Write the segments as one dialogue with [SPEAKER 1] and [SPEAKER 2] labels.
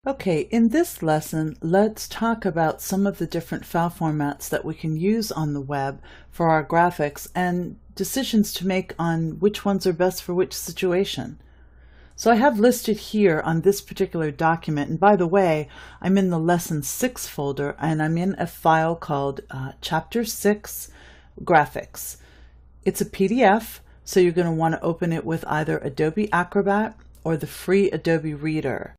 [SPEAKER 1] Okay, in this lesson, let's talk about some of the different file formats that we can use on the web for our graphics and decisions to make on which ones are best for which situation. So I have listed here on this particular document, and by the way, I'm in the Lesson 6 folder and I'm in a file called Chapter 6 Graphics. It's a PDF, so you're going to want to open it with either Adobe Acrobat or the free Adobe Reader.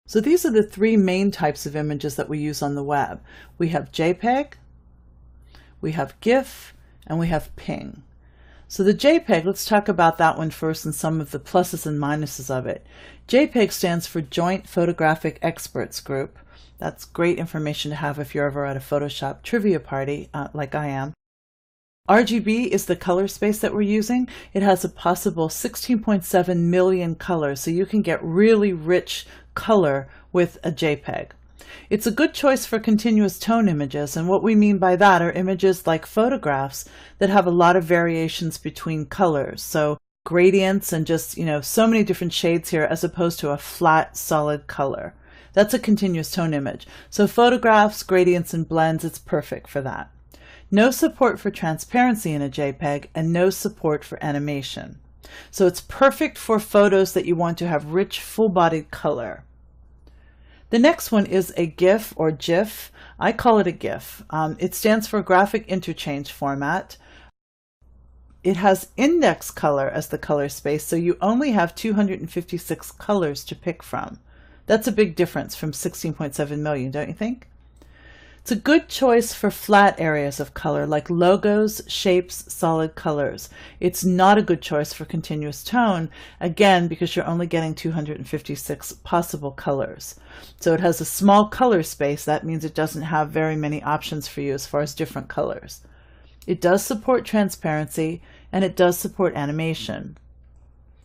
[SPEAKER 1] So these are the three main types of images that we use on the web. We have JPEG, we have GIF, and we have PNG. So the JPEG, let's talk about that one first and some of the pluses and minuses of it. JPEG stands for Joint Photographic Experts Group. That's great information to have if you're ever at a Photoshop trivia party like I am. RGB is the color space that we're using. It has a possible 16.7 million colors, so you can get really rich color with a JPEG. It's a good choice for continuous tone images, and what we mean by that are images like photographs that have a lot of variations between colors. So gradients and just, so many different shades here as opposed to a flat, solid color. That's a continuous tone image. So photographs, gradients, and blends, it's perfect for that. No support for transparency in a JPEG and no support for animation. So it's perfect for photos that you want to have rich, full-bodied color. The next one is a GIF or GIF. I call it a GIF. It stands for Graphic Interchange Format. It has index color as the color space, so you only have 256 colors to pick from. That's a big difference from 16.7 million, don't you think? It's a good choice for flat areas of color like logos, shapes, solid colors. It's not a good choice for continuous tone, again, because you're only getting 256 possible colors. So it has a small color space. That means it doesn't have very many options for you as far as different colors. It does support transparency and it does support animation.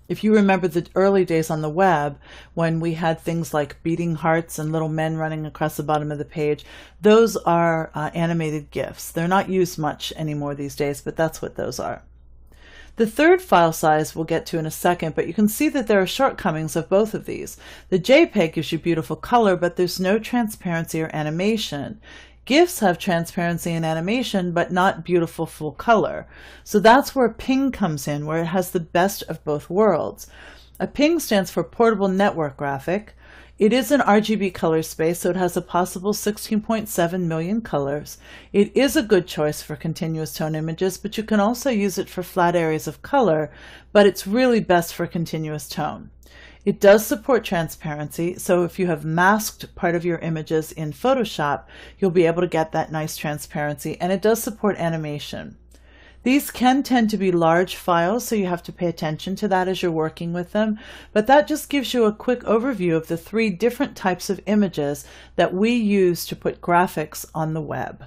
[SPEAKER 1] If you remember the early days on the web, when we had things like beating hearts and little men running across the bottom of the page, those are animated GIFs. They're not used much anymore these days, but that's what those are. The third file size we'll get to in a second, but you can see that there are shortcomings of both of these. The JPEG gives you beautiful color, but there's no transparency or animation. GIFs have transparency and animation, but not beautiful full color. So that's where PNG comes in, where it has the best of both worlds. A PNG stands for Portable Network Graphic. It is an RGB color space, so it has a possible 16.7 million colors. It is a good choice for continuous tone images, but you can also use it for flat areas of color, but it's really best for continuous tone. It does support transparency, so if you have masked part of your images in Photoshop, you'll be able to get that nice transparency, and it does support animation. These can tend to be large files, so you have to pay attention to that as you're working with them, but that just gives you a quick overview of the three different types of images that we use to put graphics on the web.